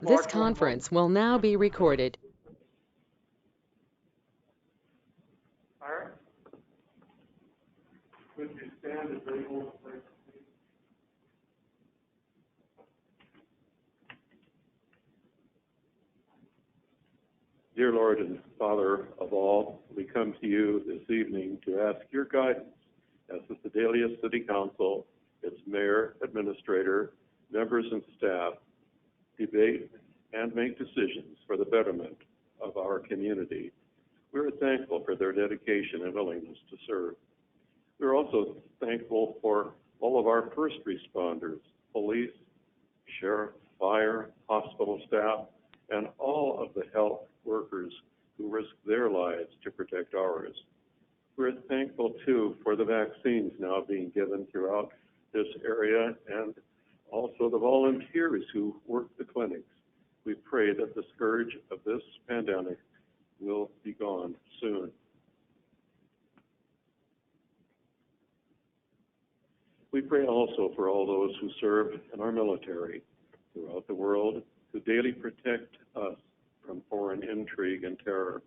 This conference will now be recorded. All right. Would you stand as they hold the place? Dear Lord and Father of all, we come to you this evening to ask your guidance as the Sedalia City Council, its mayor, administrator, members, and staff debate and make decisions for the betterment of our community. We are thankful for their dedication and willingness to serve. We're also thankful for all of our first responders, police, sheriff, fire, hospital staff, and all of the health workers who risk their lives to protect ours. We're thankful, too, for the vaccines now being given throughout this area and also the volunteers who work the clinics. We pray that the scourge of this pandemic will be gone soon. We pray also for all those who serve in our military throughout the world who daily protect us from foreign intrigue and terror.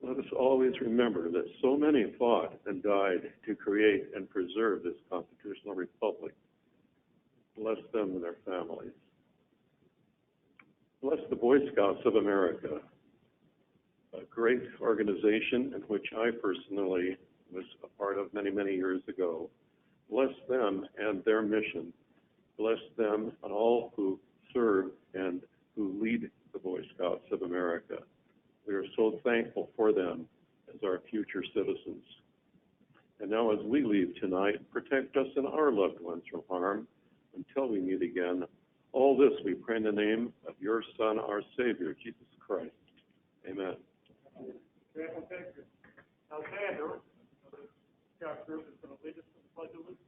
Let us always remember that so many fought and died to create and preserve this constitutional republic. Bless them and their families. Bless the Boy Scouts of America, a great organization in which I personally was a part of many, many years ago. Bless them and their mission. Bless them and all who serve and who lead the Boy Scouts of America. We are so thankful for them as our future citizens. And now as we leave tonight, protect us and our loved ones from harm until we meet again. All this we pray in the name of your Son, our Savior, Jesus Christ. Amen. Alexander, Scout Group is going to lead us to the Pledge of Allegiance.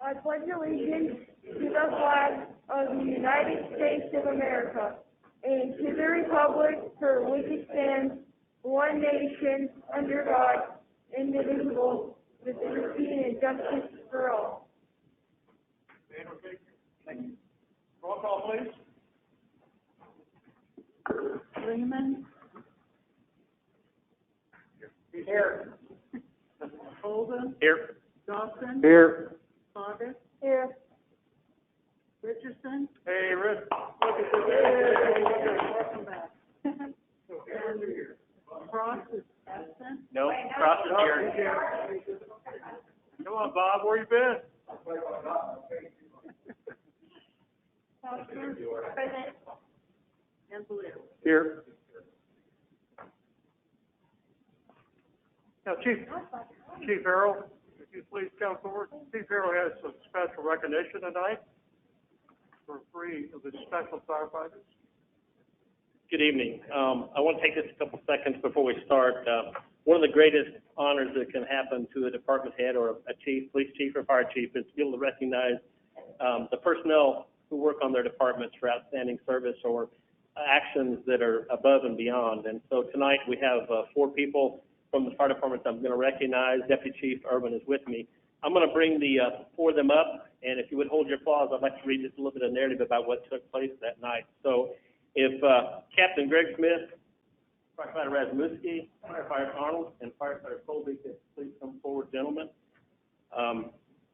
I pledge allegiance to the flag of the United States of America and to the republic for which it stands, one nation, under God, indivisible, with liberty and justice for all. Thank you. Roll call, please. Freeman. Here. Holden. Here. Dawson. Here. Saugus. Here. Richardson. Hey, Rick. Welcome back. And Cross is absent. No, Cross is here. Come on, Bob, where you been? Foster. Present. And Blue. Here. Now, Chief Harrell, if you please come forward. Chief Harrell has some special recognition tonight for 3 of the special firefighters. Good evening. I want to take just a couple seconds before we start. One of the greatest honors that can happen to a department head or a chief, police chief or fire chief, is to be able to recognize the personnel who work on their departments for outstanding service or actions that are above and beyond. And so tonight we have 4 people from the fire department I'm going to recognize. Deputy Chief Urban is with me. I'm going to bring the 4 of them up, and if you would hold your applause, I'd like to read just a little bit of narrative about what took place that night. So if Captain Greg Smith, Firefighter Rasmuski, Firefighter Arnold, and Firefighter Colby could please come forward, gentlemen.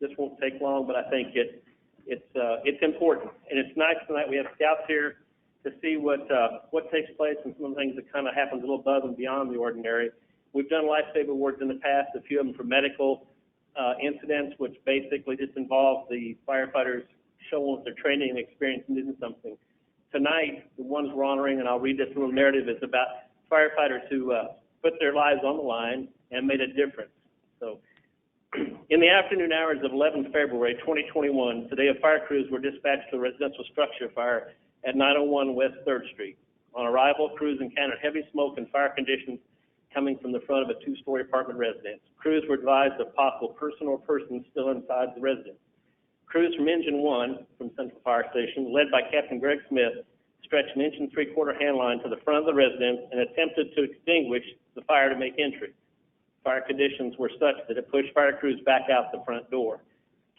This won't take long, but I think it's important. And it's nice tonight we have scouts here to see what takes place and some of the things that kind of happens a little above and beyond the ordinary. We've done lifesaver awards in the past, a few of them for medical incidents, which basically just involve the firefighters showing their training and experience in doing something. Tonight, the ones we're honoring, and I'll read this little narrative, is about firefighters who put their lives on the line and made a difference. So, in the afternoon hours of 11 February 2021, Sedalia fire crews were dispatched to a residential structure fire at 901 West 3rd Street. On arrival, crews encountered heavy smoke and fire conditions coming from the front of a 2-story apartment residence. Crews were advised of possible person or persons still inside the residence. Crews from Engine 1 from Central Fire Station, led by Captain Greg Smith, stretched an 1 3/4 hand line to the front of the residence and attempted to extinguish the fire to make entry. Fire conditions were such that it pushed fire crews back out the front door.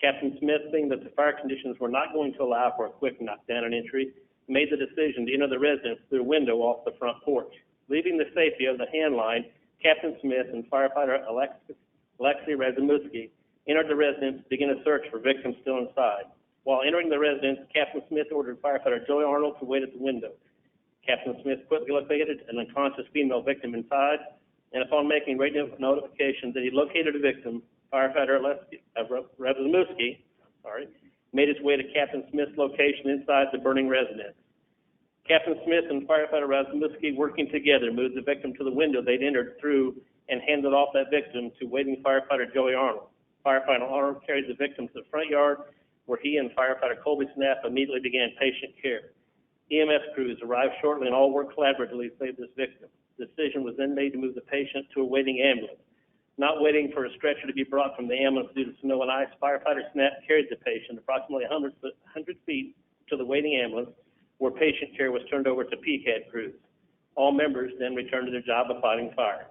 Captain Smith, seeing that the fire conditions were not going to allow for a quick knockdown and entry, made the decision to enter the residence through a window off the front porch. Leaving the safety of the hand line, Captain Smith and firefighter Alexei Razumovsky entered the residence to begin a search for victims still inside. While entering the residence, Captain Smith ordered firefighter Joey Arnold to wait at the window. Captain Smith quickly located an unconscious female victim inside, and upon making radio notification that he located a victim, firefighter Razumovsky made his way to Captain Smith's location inside the burning residence. Captain Smith and firefighter Razumovsky, working together, moved the victim to the window they'd entered through and handed off that victim to waiting firefighter Joey Arnold. Firefighter Arnold carried the victim to the front yard, where he and firefighter Colby Snapp immediately began patient care. EMS crews arrived shortly and all worked collaboratively to save this victim. The decision was then made to move the patient to a waiting ambulance. Not waiting for a stretcher to be brought from the ambulance due to snow and ice, firefighter Snapp carried the patient approximately 100 feet to the waiting ambulance, where patient care was turned over to PCAD crews. All members then returned to their job of fighting fire.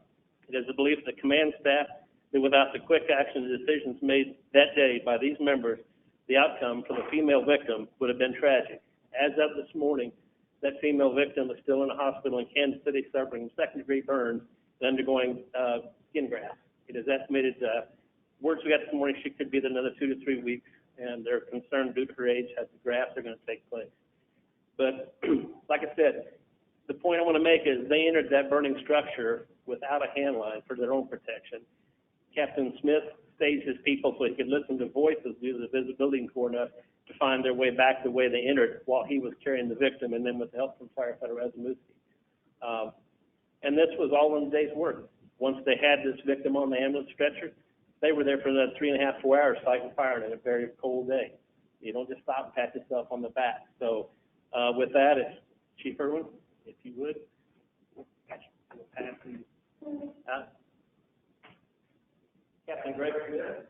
It is the belief of the command staff that without the quick action and decisions made that day by these members, the outcome for the female victim would have been tragic. As of this morning, that female victim is still in a hospital in Kansas City suffering second-degree burns and undergoing skin grafts. It is estimated, words we got this morning, she could be there another 2 to 3 weeks, and they're concerned due to her age how the grafts are going to take place. But like I said, the point I want to make is they entered that burning structure without a hand line for their own protection. Captain Smith staged his people so he could listen to voices due to the visibility poor enough to find their way back the way they entered while he was carrying the victim, and then with the help from firefighter Razumovsky. And this was all in a day's work. Once they had this victim on the ambulance stretcher, they were there for another 3.5 to 4 hours fighting fire in a very cold day. You don't just stop and pat yourself on the back. So with that, it's Chief Irwin, if you would. Captain Greg Smith.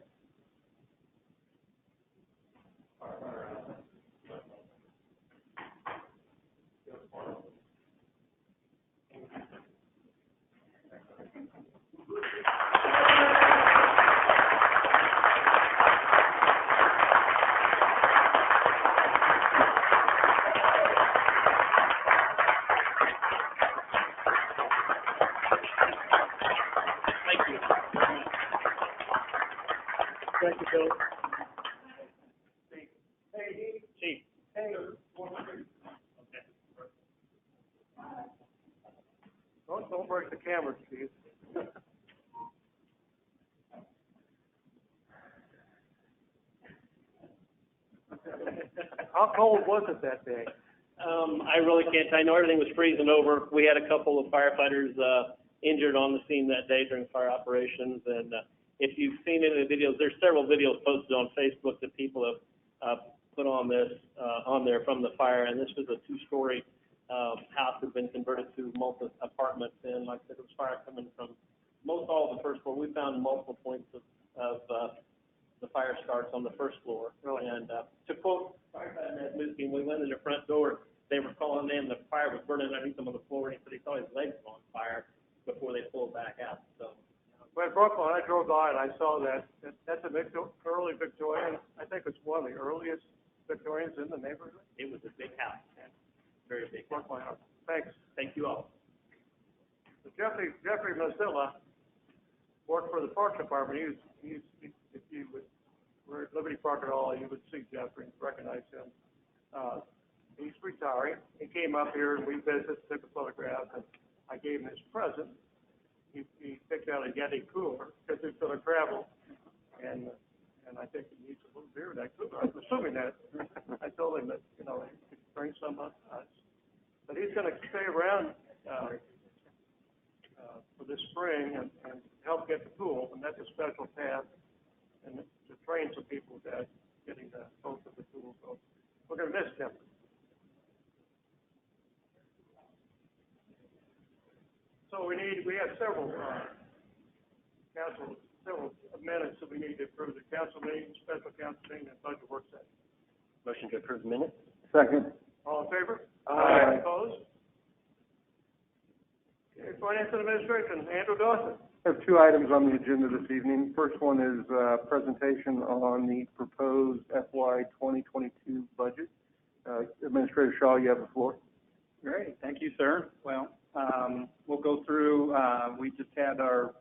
Thank you, Bill. Hey, Chief. Hey. Okay. Don't break the camera, Steve. How cold was it that day? I really can't. I know everything was freezing over. We had a couple of firefighters injured on the scene that day during fire operations, and if you've seen any of the videos, there's several videos posted on Facebook that people have put on this on there from the fire. And this was a 2-story house that had been converted to multiple apartments. And like I said, it was fire coming from most all of the first floor. We found multiple points of the fire starts on the first floor. Really? And to quote firefighter Razumovsky, when we went to their front door, they were calling in, the fire was burning underneath them on the floor, and he said he saw his legs on fire before they pulled back out. So. When Brooklyn, I drove by and I saw that. That's a early Victorian. I think it's one of the earliest Victorians in the neighborhood. It was a big house, very big house. Brooklyn. Thanks. Thank you all. So Jeffrey Mazzilla worked for the Park Department. If you were at Liberty Park at all, you would see Jeffrey and recognize him. He's retiring. He came up here and we visited, took a photograph, and I gave him his present. He picked out a Yeti cooler because he's going to travel, and I think he needs a little beer in that cooler. I'm assuming that. I told him that, he could bring some up to us. But he's going to stay around for this spring and help get the pool, and that's a special task, and to train some people that getting the both of the tools. So we're going to miss him. So we have several minutes that we need to approve: the council meeting, special council meeting, and budget work session. Motion to approve the minutes? Second. All in favor? Aye. Opposed? Okay, Finance and Administration, Andrew Dawson. I have two items on the agenda this evening. First one is presentation on the proposed FY 2022 budget. Administrator Shaw, you have the floor. Great, thank you, sir. Well, we'll go through, we just had our,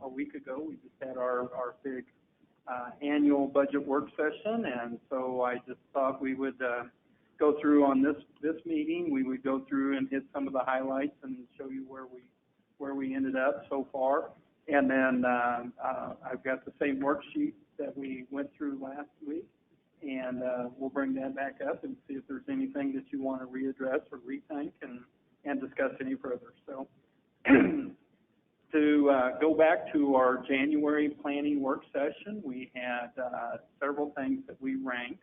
a week ago, we just had our big annual budget work session, and so I just thought we would go through on this meeting. We would go through and hit some of the highlights and show you where we ended up so far. And then I've got the same worksheet that we went through last week, and we'll bring that back up and see if there's anything that you want to readdress or rethink and discuss any further. So to go back to our January planning work session, we had several things that we ranked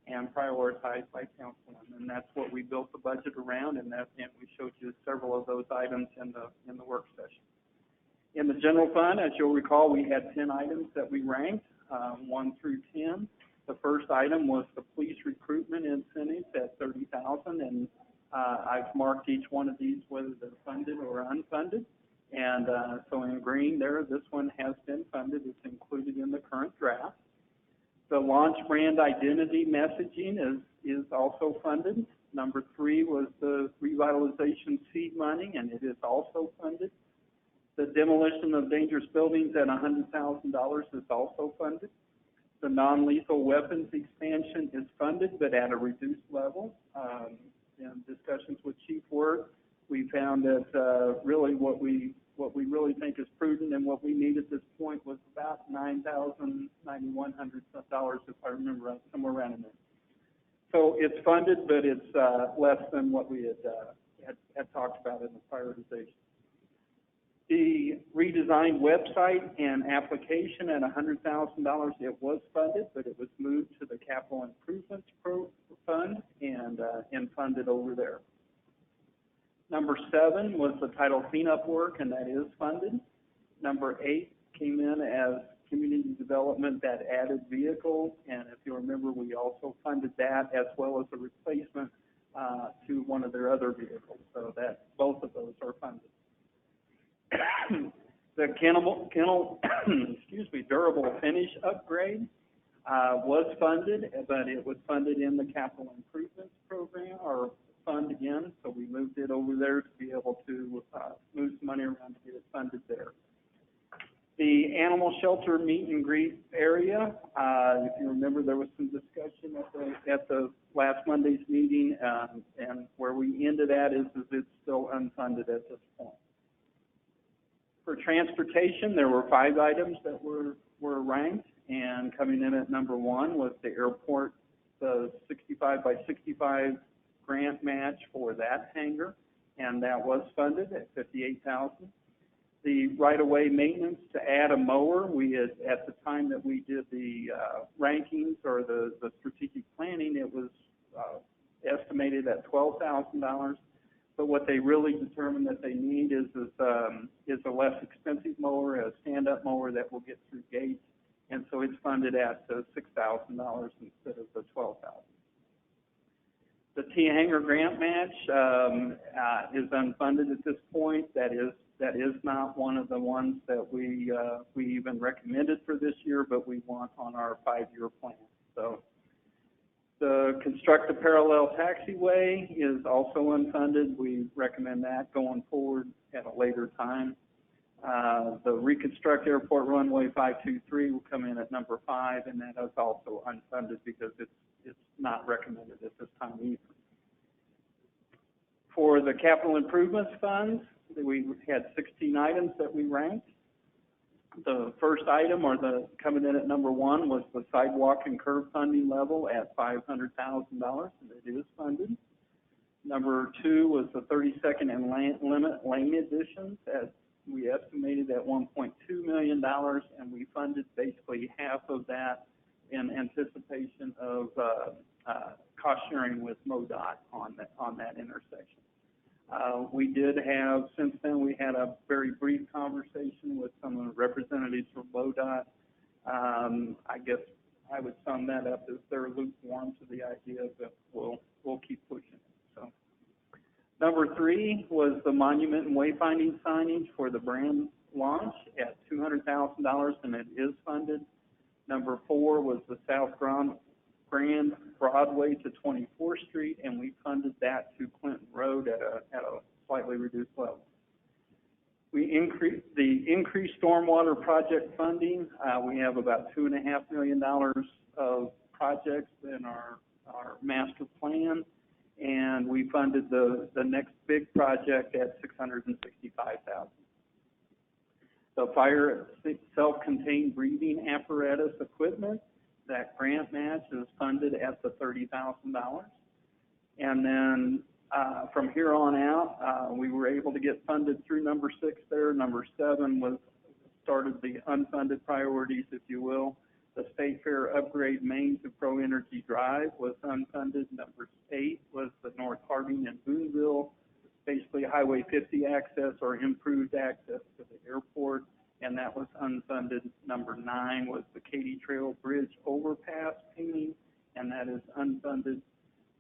and prioritized by councilman, and that's what we built the budget around, and we showed you several of those items in the work session. In the general fund, as you'll recall, we had 10 items that we ranked, 1 through 10. The first item was the police recruitment incentives at $30,000, and I've marked each one of these whether they're funded or unfunded. And so in green there, this one has been funded. It's included in the current draft. The launch brand identity messaging is also funded. Number 3 was the revitalization seed money, and it is also funded. The demolition of dangerous buildings at $100,000 is also funded. The non-lethal weapons expansion is funded, but at a reduced level. In discussions with Chief Word, we found that really what we really think is prudent and what we need at this point was about $9,000, $9,100 if I remember right, somewhere around in there. So it's funded, but it's less than what we had talked about in the prioritization. The redesigned website and application at $100,000, it was funded, but it was moved to the Capital Improvements Fund and funded over there. Number 7 was the title cleanup work, and that is funded. Number 8 came in as community development that added vehicles, and if you remember, we also funded that as well as a replacement to one of their other vehicles, so that both of those are funded. The kennel durable finish upgrade was funded, but it was funded in the capital improvements program or fund again, so we moved it over there to be able to move some money around to get it funded there. The animal shelter meet and greet area, if you remember, there was some discussion at the last Monday's meeting, and where we ended at is it's still unfunded at this point. For transportation, there were 5 items that were ranked, and coming in at number 1 was the airport, the 65 by 65 grant match for that hangar, and that was funded at $58,000. The right-of-way maintenance to add a mower, we had, at the time that we did the rankings or the strategic planning, it was estimated at $12,000. But what they really determined that they need is a less expensive mower, a stand-up mower that will get through gates, and so it's funded at $6,000 instead of the $12,000. The T-Hanger grant match is unfunded at this point. That is not one of the ones that we even recommended for this year, but we want on our 5-year plan. So the construct a parallel taxiway is also unfunded. We recommend that going forward at a later time. The reconstruct airport runway 523 will come in at number 5, and that is also unfunded because it's not recommended at this time either. For the capital improvements funds, we had 16 items that we ranked. The first item, or coming in at number 1, was the sidewalk and curb funding level at $500,000, and it is funded. Number 2 was the 32nd and limit lane additions, as we estimated at $1.2 million, and we funded basically half of that in anticipation of cost sharing with MoDOT on that intersection. We did have, since then, we had a very brief conversation with some of the representatives from MoDOT. I guess I would sum that up as they're lukewarm to the idea that we'll keep pushing it. So Number 3 was the monument and wayfinding signage for the brand launch at $200,000, and it is funded. Number 4 was the South Grand Broadway to 24th Street, and we funded that to Clinton Road at a slightly reduced level. We increased stormwater project funding. We have about $2.5 million of projects in our master plan, and we funded the next big project at $665,000. The fire self-contained breathing apparatus equipment, that grant match is funded at the $30,000. And then from here on out, we were able to get funded through number 6 there. Number 7 started the unfunded priorities, if you will. The State Fair upgrade main to Pro Energy Drive was unfunded. Number 8 was the North Harding and Boonville, basically Highway 50 access or improved access to the airport, and that was unfunded. Number 9 was the Katy Trail Bridge overpass painting, and that is unfunded.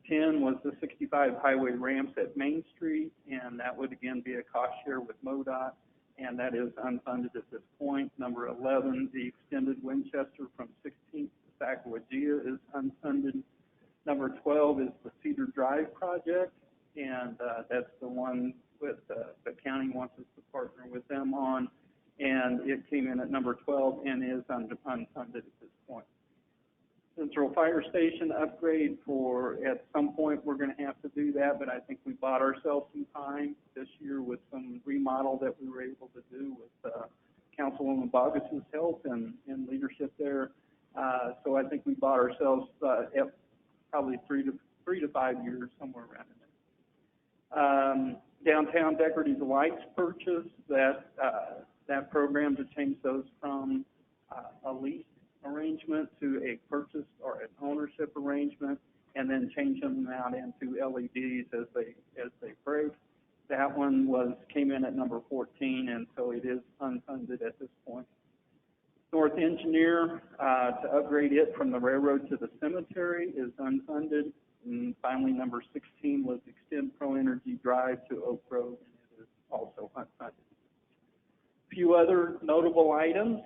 10 was the 65 highway ramps at Main Street, and that would again be a cost share with MoDOT, and that is unfunded at this point. Number 11, the extended Winchester from 16th to Sacagawea is unfunded. Number 12 is the Cedar Drive project, and that's the one with the county wants us to partner with them on, and it came in at number 12 and is unfunded at this point. Central Fire Station upgrade at some point we're going to have to do that, but I think we bought ourselves some time this year with some remodel that we were able to do with Councilwoman Boggess's help and leadership there. So I think we bought ourselves probably 3 to 5 years, somewhere around in there. Downtown decorative lights purchase, that program to change those from a lease arrangement to a purchase or an ownership arrangement, and then change them out into LEDs as they break. That one came in at number 14, and so it is unfunded at this point. North Engineer, to upgrade it from the railroad to the cemetery, is unfunded. And finally, number 16 was extend Pro Energy Drive to Oak Grove, and it is also unfunded. A few other notable items.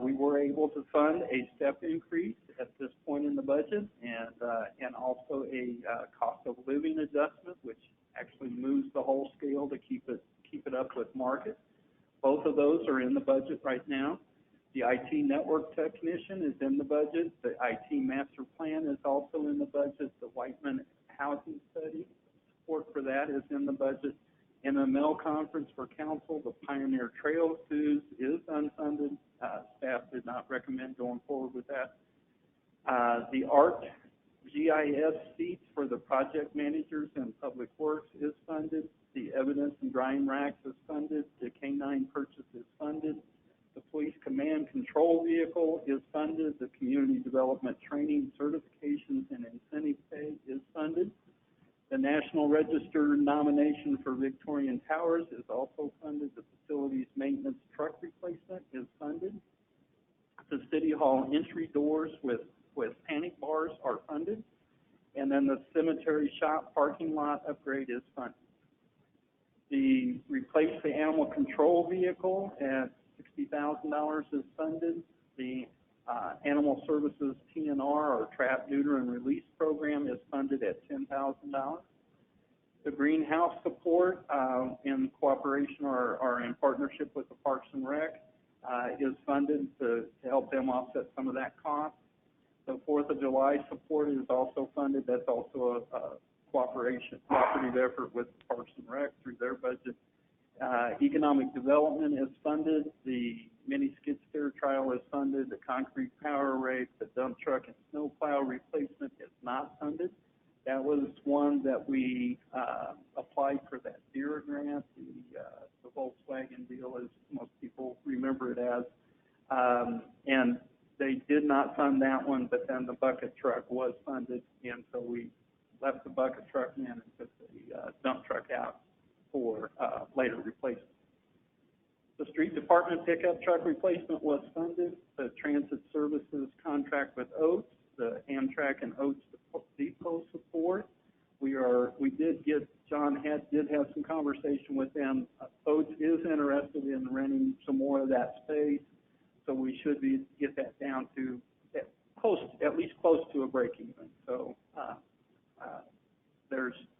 We were able to fund a step increase at this point in the budget, and also a cost of living adjustment, which actually moves the whole scale to keep it up with market. Both of those are in the budget right now. The IT network technician is in the budget. The IT master plan is also in the budget. The Whiteman housing study support for that is in the budget. MML conference for council, the Pioneer Trails dues is unfunded. Staff did not recommend going forward with that. The ARC GIS seats for the project managers and public works is funded. The evidence and drying racks is funded. The K-9 purchase is funded. The police command control vehicle is funded. The community development training certifications and incentive pay is funded. The National Register nomination for Victorian Towers is also funded. The facilities maintenance truck replacement is funded. The City Hall entry doors with panic bars are funded. And then the cemetery shop parking lot upgrade is funded. Replace the animal control vehicle at $60,000 is funded. The Animal Services TNR, or Trap, Neuter, and Release program, is funded at $10,000. The greenhouse support, in cooperation or in partnership with the Parks and Rec, is funded to help them offset some of that cost. The 4th of July support is also funded. That's also a cooperative effort with Parks and Rec through their budget. Economic development is funded. The mini skid steer trial is funded. The concrete power rate, the dump truck and snow plow replacement is not funded. That was one that we applied for that DERA grant, the Volkswagen deal, as most people remember it as. And they did not fund that one, but then the bucket truck was funded, and so we left the bucket truck in and took the dump truck out for later replacement. The street department pickup truck replacement was funded. The transit services contract with Oates, the Amtrak and Oates depot support. John did have some conversation with them. Oates is interested in renting some more of that space, so we should get that down to at least close to a break even. So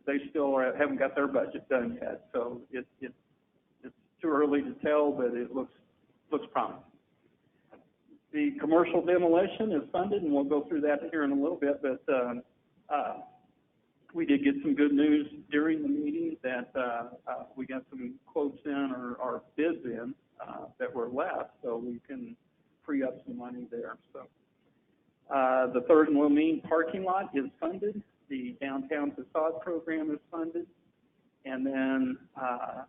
they still haven't got their budget done yet, so it's too early to tell, but it looks promising. The commercial demolition is funded, and we'll go through that here in a little bit, but we did get some good news during the meeting that we got some quotes in or bids in that were left, so we can free up some money there. So the Third and Lamine parking lot is funded. The downtown facade program is funded. And then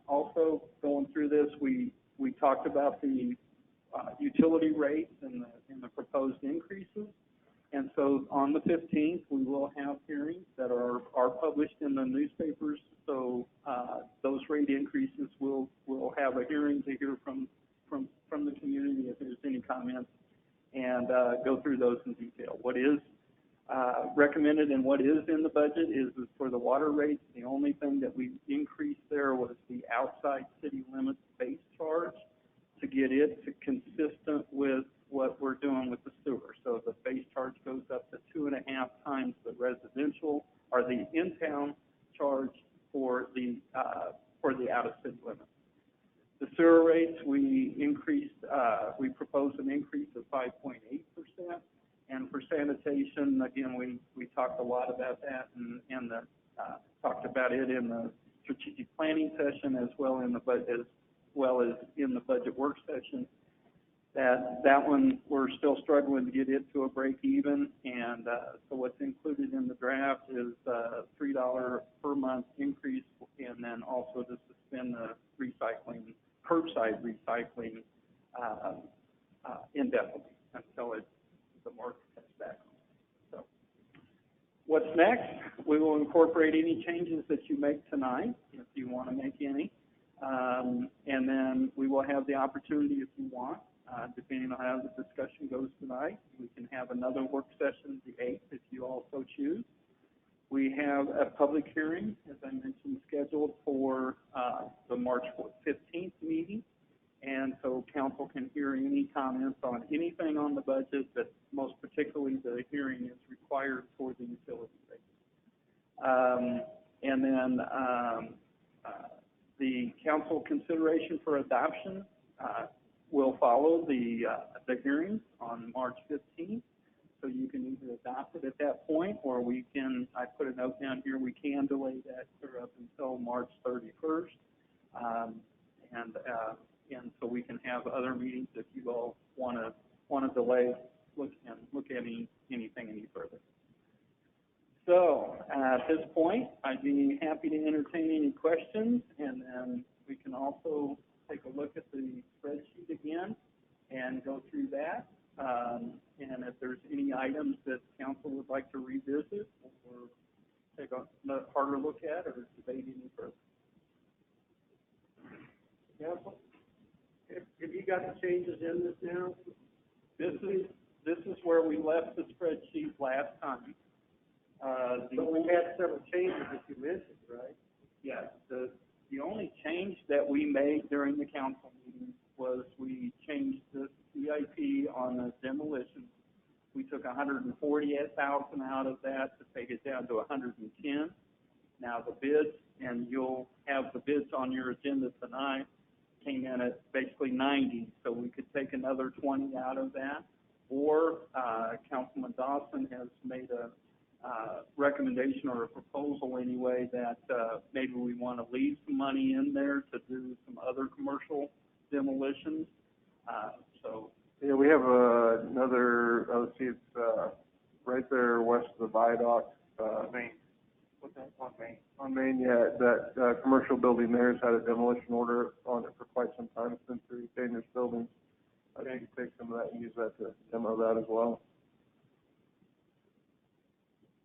also going through this, we talked about the utility rates and the proposed increases. And so on the 15th, we will have hearings that are published in the newspapers. So those rate increases, we'll have a hearing to hear from the community if there's any comments, and go through those in detail. What is recommended and what is in the budget is for the water rates. The only thing that we increased there was the outside city limits base charge to get it to consistent with what we're doing with the sewer. So the base charge goes up to 2.5 times the residential or the in-town charge for the out-of-city limits. The sewer rates, we proposed an increase of 5.8%. And for sanitation, again, we talked a lot about that and talked about it in the strategic planning session as well as in the budget work session. That one, we're still struggling to get it to a break even, and so what's included in the draft is a $3 per month increase, and then also to suspend the curbside recycling indefinitely until the market comes back. So what's next? We will incorporate any changes that you make tonight, if you want to make any, and then we will have the opportunity, if you want, depending on how the discussion goes tonight, we can have another work session the 8th if you also choose. We have a public hearing, as I mentioned, scheduled for the March 15th meeting, and so council can hear any comments on anything on the budget, but most particularly the hearing is required for the utility rates. And then the council consideration for adoption will follow the hearing on March 15th. So you can either adopt it at that point, or we can, I put a note down here, we can delay that clear up until March 31st. And so we can have other meetings if you all want to delay, look at anything any further. So at this point, I'd be happy to entertain any questions, and then we can also take a look at the spreadsheet again and go through that. And if there's any items that council would like to revisit or take a harder look at or debate any further. Council, have you got the changes in this now? This is where we left the spreadsheet last time. But we had several changes that you mentioned, right? Yes. The only change that we made during the council meeting was we changed the CIP on the demolition. We took $148,000 out of that to take it down to $110,000. Now the bids, and you'll have the bids on your agenda tonight, came in at basically $90,000, so we could take another $20,000 out of that. Or Councilman Dawson has made a recommendation or a proposal anyway that maybe we want to leave some money in there to do some other commercial demolitions. Yeah, we have another, let's see, it's right there west of the viaduct. Main. What's that? On Main. On Main, yeah. That commercial building there has had a demolition order on it for quite some time. It's been pretty dangerous building. I think you take some of that and use that to demo that as well.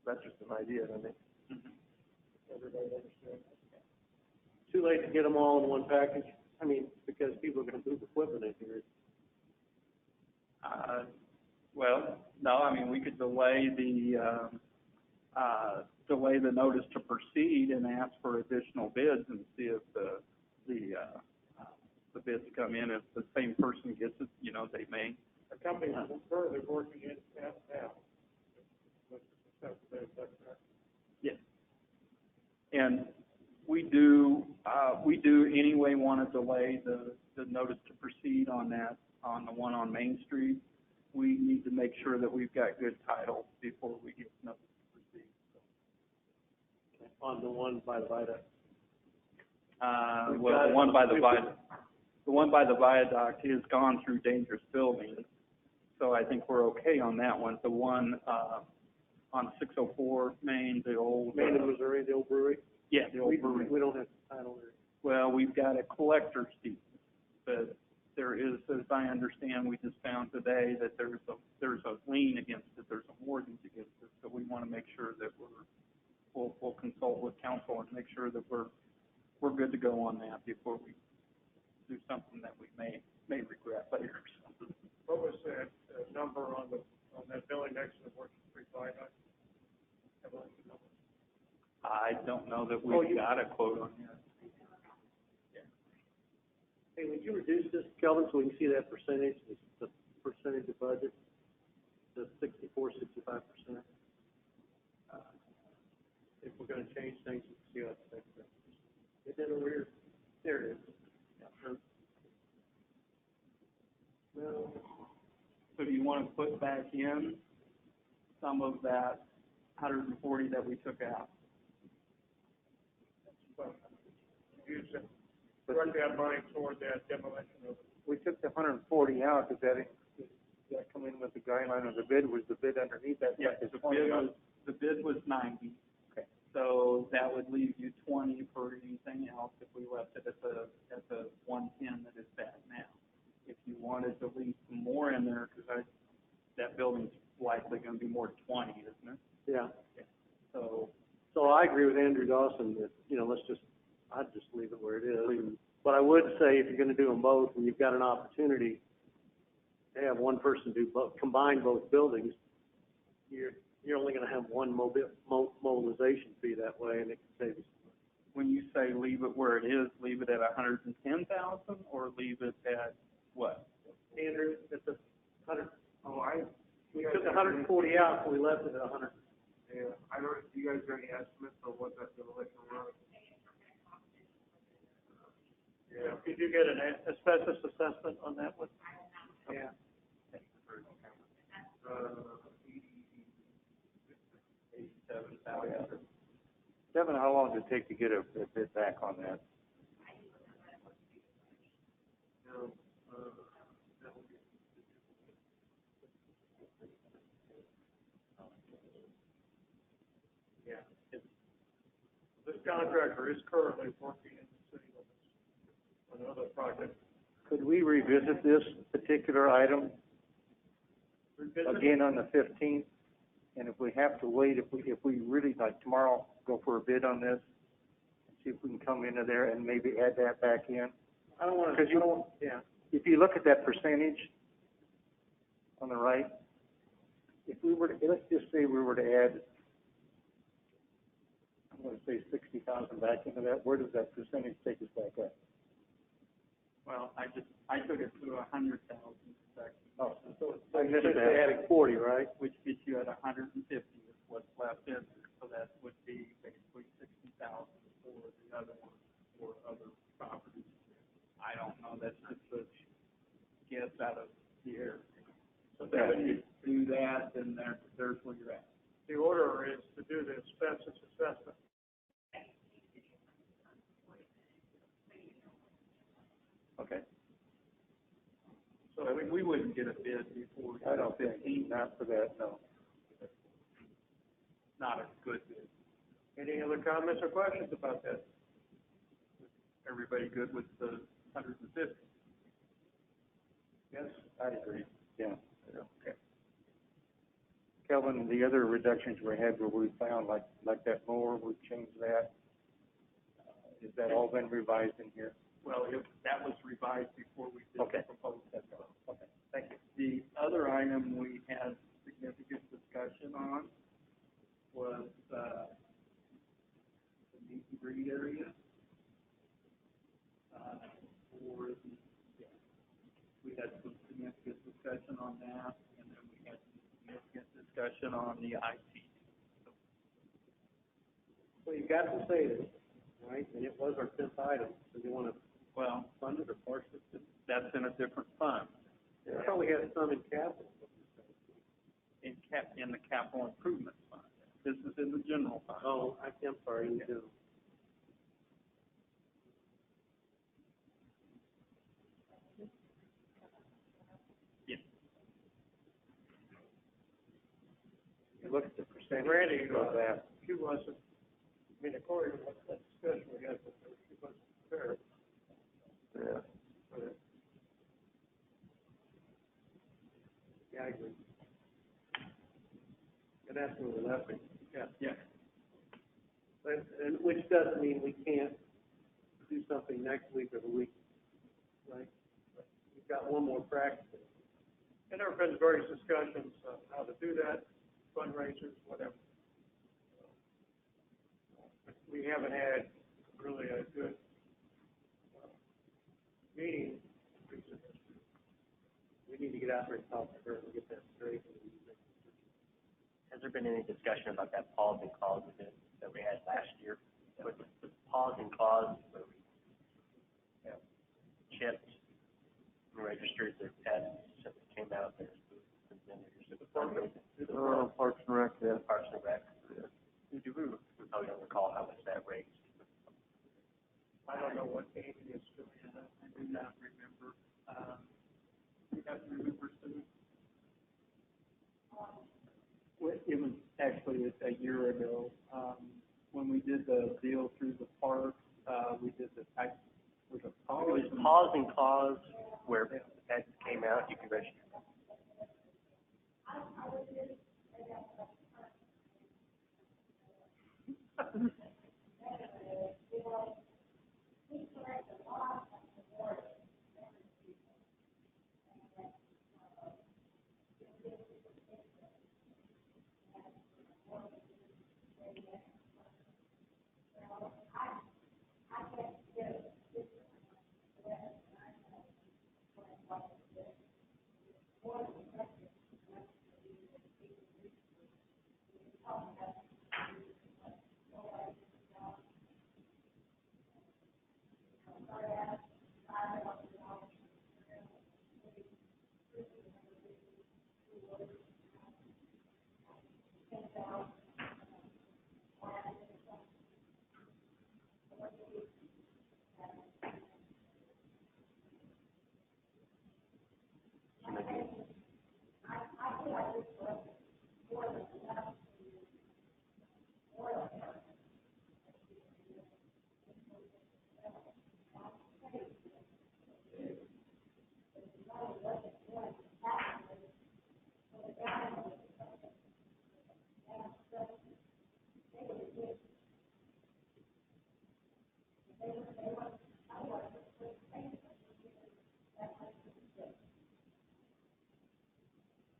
That's just an idea, I think. Everybody understands. Too late to get them all in one package? I mean, because people are going to move equipment in here. Well, no, I mean, we could delay the delay the notice to proceed and ask for additional bids and see if the bids come in. If the same person gets it, you know, they may. The company is currently working in that now. Yes. And we do anyway want to delay the notice to proceed on that, on the one on Main Street. We need to make sure that we've got good title before we get notice to proceed. On the one by the viaduct. Well, the one by the viaduct has gone through dangerous buildings, so I think we're okay on that one. The one, on 604 Main, the old. Main in Missouri, the old brewery? Yeah, the old brewery. We don't have title there. Well, we've got a collector's deed, but there is, as I understand, we just found today that there's a lien against it, there's a mortgage against it, so we want to make sure that we'll consult with counsel and make sure that we're good to go on that before we do something that we may regret later. What was that number on that building next to the Working Street Viaduct? I don't know that we've got a quote on that. Hey, would you reduce this, Kelvin, so we can see that percentage, the percentage of budget, the 64, 65%? If we're gonna change things, we can see how it's affected. Is that over here? There it is. Yeah. Well, So do you want to put back in some of that 140 that we took out? Use it, direct that money toward that demolition of. We took the 140 out, does that come in with the guideline of the bid? Was the bid underneath that? Yes, the bid was 90. Okay. So that would leave you 20 for anything else if we left it at the 110 that it's at now. If you wanted to leave some more in there, because that building's likely going to be more 20, isn't it? yeah. So So I agree with Andrew Dawson that, you know, I'd just leave it where it is. But I would say if you're gonna do them both, and you've got an opportunity to have one person do both, combine both buildings, you're only gonna have one mobilization fee that way, and it can save you some money. when you say leave it where it is, leave it at 110,000 or leave it at what? Andrew, it's a hundred, we took 140 out, so we left it at 100. Yeah, I don't, do you guys have any estimates of what that demolition was? Yeah, did you get an asbestos assessment on that one? Yeah. Kevin, how long does it take to get a bid back on that? Yeah. This contractor is currently working in the city limits on another project. Could we revisit this particular item again on the 15th? And if we have to wait, if we really, like tomorrow, go for a bid on this, see if we can come into there and maybe add that back in? I don't wanna, yeah. If you look at that percentage on the right, if we were to, let's just say we were to add, I'm gonna say 60,000 back into that, where does that percentage take us back up? Well, I took it to 100,000 section. Oh, So I missed you're that. adding 40, right? Which gets you at 150 is what's left in there, so that would be basically 60,000 for the other one, for other properties. I don't know, that's just a guess out of the air. So that when you do that, then there's where you're at. The order is to do the asbestos assessment. Okay. So we wouldn't get a bid before. I don't think, not for that, no. Not a good bid. Any other comments or questions about that? Everybody good with the 150? Yes? I agree. Yeah. Okay. Kelvin, the other reductions we had where we found like that mower, we changed that. Has that all been revised in here? Well, that was revised before we did Okay. the proposal. Okay, thank you. The other item we had significant discussion on was, the meet and greet area. For the, yeah, we had some significant discussion on that, and then we had some significant discussion on the IT. Well, you got to say this, right? And it was our 10th item. So you want to Well, fund it or parse it? that's in a different fund, I thought we had some in capital. in the capital improvement fund. This is in the general fund. Oh, I'm sorry, you do. Yeah. You look at the percentage Randy, of that. she wasn't, I mean, according to what that discussion we had with her, she wasn't fair. Yeah. But Yeah, I agree. And that's where we left it. Yeah. Yeah. And which doesn't mean we can't do something next week or the week, right? We've got one more practice. and there have been various discussions on how to do that, fundraisers, whatever. But we haven't had really a good meeting recently. We need to get out there and talk to her and get that straight. Has there been any discussion about that pause and cause event that we had last year? With the pause and cause, where we chipped and registered their pets, so they came out there. Parks and Rec, yeah. Parks and Rec. Yeah. I don't recall how much that raised. I don't know what Amy is doing. I do not remember. You guys remember, Sue? Well, it was actually a year ago, when we did the deal through the park, we did the tax, was it It was pause and cause, where the pets came out, you can register.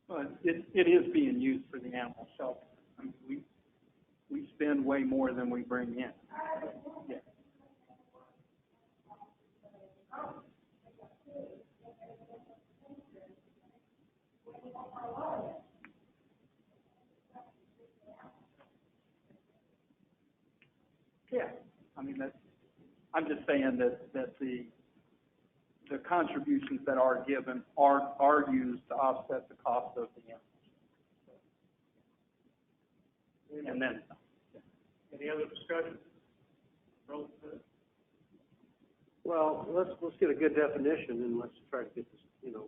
But it is being used for the animal shelter. I mean, we spend way more than we bring in. Yeah. Yeah, I mean, I'm just saying that the contributions that are given are used to offset the cost of the animals. And then, Any other discussion? Well, let's get a good definition and let's try to get this,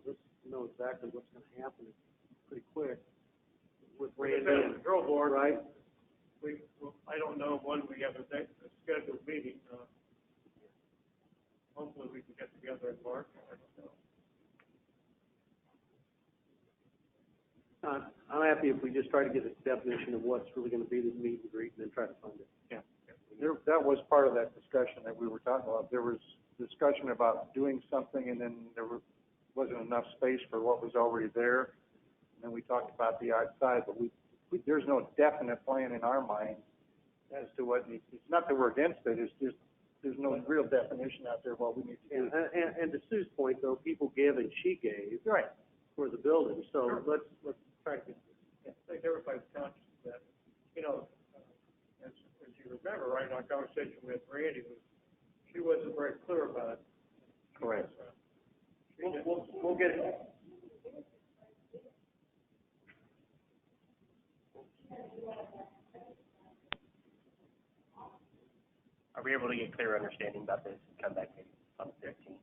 let's know exactly what's going to happen pretty quick with Randy and Girl board, right? I don't know when we have a scheduled meeting. Hopefully we can get together in March. I don't know. I'm happy if we just try to get a definition of what's really going to be the meet and greet and then try to fund it. Yeah. That was part of that discussion that we were talking about. There was discussion about doing something, and then wasn't enough space for what was already there. And then we talked about the outside, but we there's no definite plan in our mind as to what needs, it's not that we're against it, it's just, there's no real definition out there of what we need to do. And to Sue's point, though, people give and she gave Right. for the building, so let's try to get I think everybody's conscious of that. You know, as you remember, right, our conversation with Randy was, she wasn't very clear about it. Correct. We'll get it. Are we able to get clear understanding about this and come back maybe on the 13th?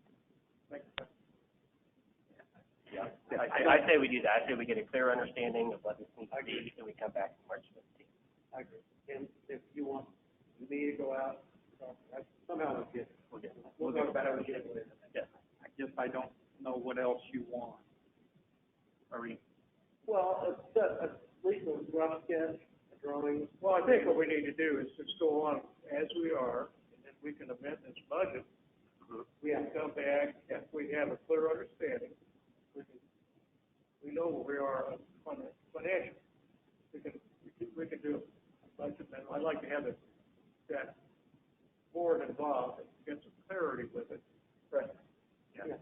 Yeah, I say we do that. I say we get a clear understanding of what this needs to be, and we come back March 15th. I agree. And if you want me to go out, somehow we'll get it. We'll talk about how we get it. Yes. I guess I don't know what else you want. Are we, Well, at least a rough sketch, a drawing. Well, I think what we need to do is just go on as we are, and then we can amend this budget. We can come back, if we have a clear understanding, we know where we are financially. We can do a budget, and I'd like to have that board involved and get some clarity with it. Right. Yeah.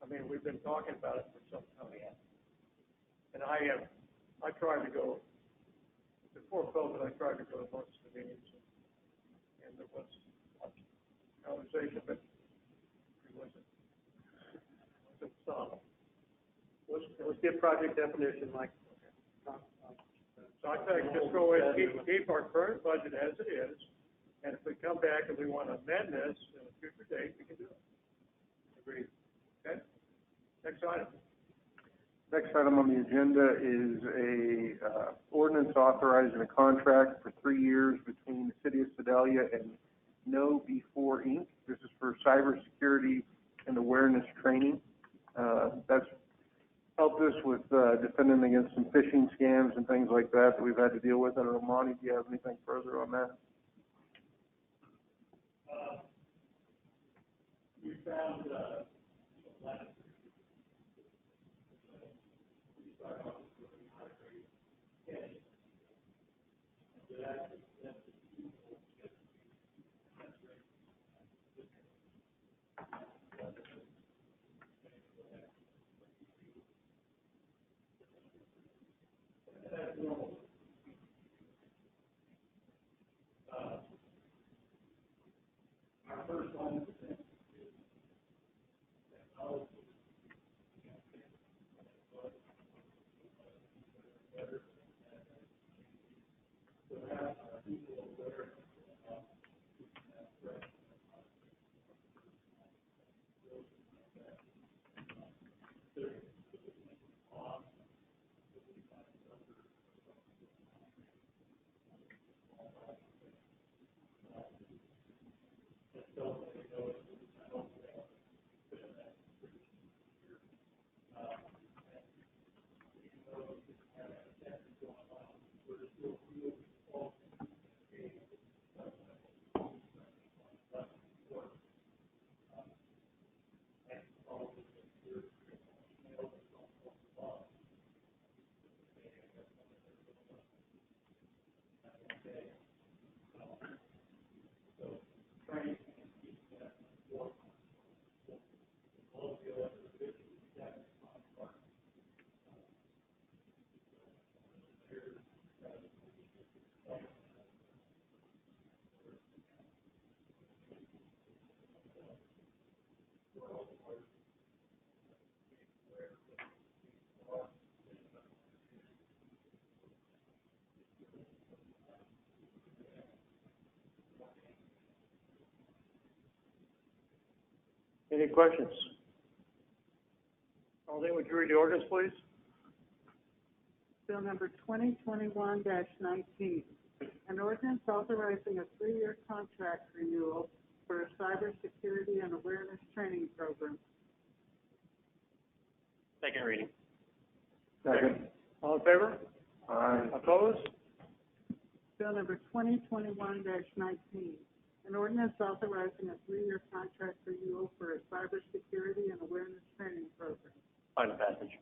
I mean, we've been talking about it for some time. And I tried to go, before COVID, I tried to go to most of the meetings, and there was conversation, but it wasn't solid. Let's get project definition, Mike. So I think just go ahead and keep our current budget as it is, and if we come back and we want to amend this in a future date, we can do it. Agreed. Okay? Next item. Next item on the agenda is a ordinance authorizing a contract for 3 years between the City of Sedalia and Know Before Inc. This is for cybersecurity and awareness training. That's helped us with defending against some phishing scams and things like that we've had to deal with. I don't know, Monty, do you have anything further on that? We found, any questions? Arlene, would you read the ordinance, please? Bill number 2021-19, an ordinance authorizing a 3-year contract renewal for a cybersecurity and awareness training program. Second reading. Second. All in favor? Aye. Opposed? Bill number 2021-19, an ordinance authorizing a 3-year contract renewal for a cybersecurity and awareness training program. Final passage.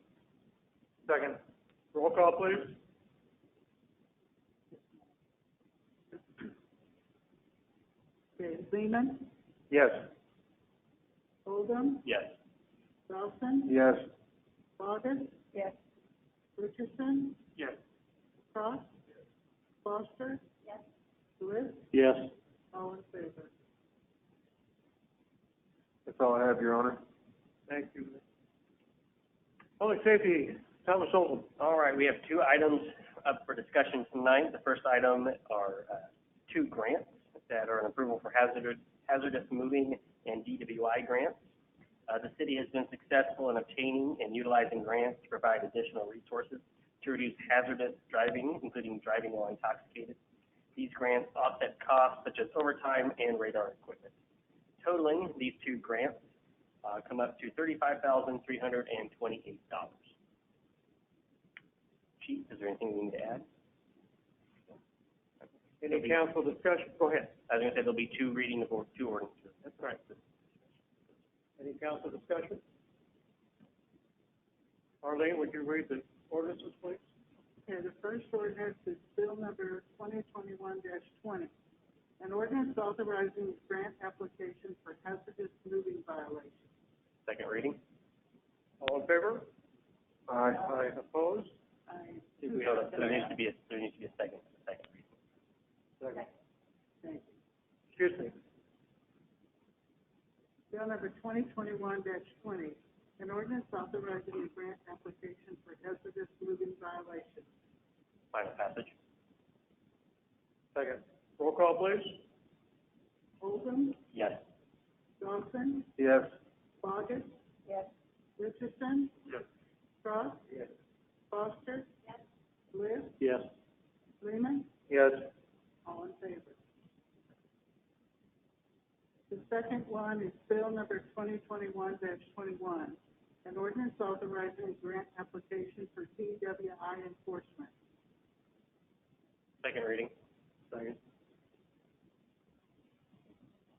Second. Roll call, please. Okay, Lehman, Yes. Oldham, Yes. Dawson, Yes. Bogus, Yes. Richardson, Yes. Cross, Foster, Yes. Bliss, Yes. all in favor. That's all I have, Your Honor. Thank you. Public safety, Thomas Oldham. All right, we have two items up for discussion tonight. The first item are two grants that are an approval for hazardous moving and DWI grants. The city has been successful in obtaining and utilizing grants to provide additional resources to reduce hazardous driving, including driving while intoxicated. These grants offset costs such as overtime and radar equipment. Totaling these two grants come up to $35,328. Chief, is there anything we need to add? Any council discussion? Go ahead. I was going to say there'll be two reading of two ordinances. That's right. Any council discussion? Arlene, would you read the ordinances, please? Okay, the first ordinance is bill number 2021-20. An ordinance authorizing grant application for hazardous moving violations. Second reading? All in favor? Aye. Aye. Opposed? There needs to be a second reading. Second. Thank you. Excuse me. Bill number 2021-20. An ordinance authorizing a grant application for hazardous moving violations. Final passage? Second. Roll call, please. Oldham, Yes. Dawson, Yes. Bogus, Yes. Richardson, Yes. Cross, Yes. Foster, Bliss, Yes. Lehman, Yes. all in favor. The second one is bill number 2021-21. An ordinance authorizing a grant application for DWI enforcement. Second reading? Second.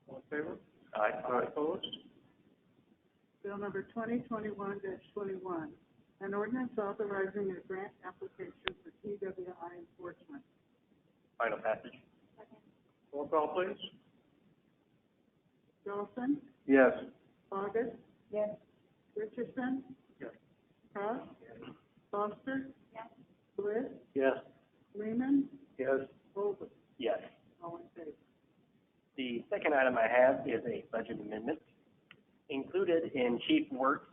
All in favor? Aye. Opposed? Bill number 2021-21. An ordinance authorizing a grant application for DWI enforcement. Final passage? Roll call, please. Dawson, Yes. Bogus, Yes. Richardson, Yes. Cross, Foster, Bliss, Yes. Lehman, Yes. Oldham, Yes. all in favor. The second item I have is a budget amendment. Included in Chief Work's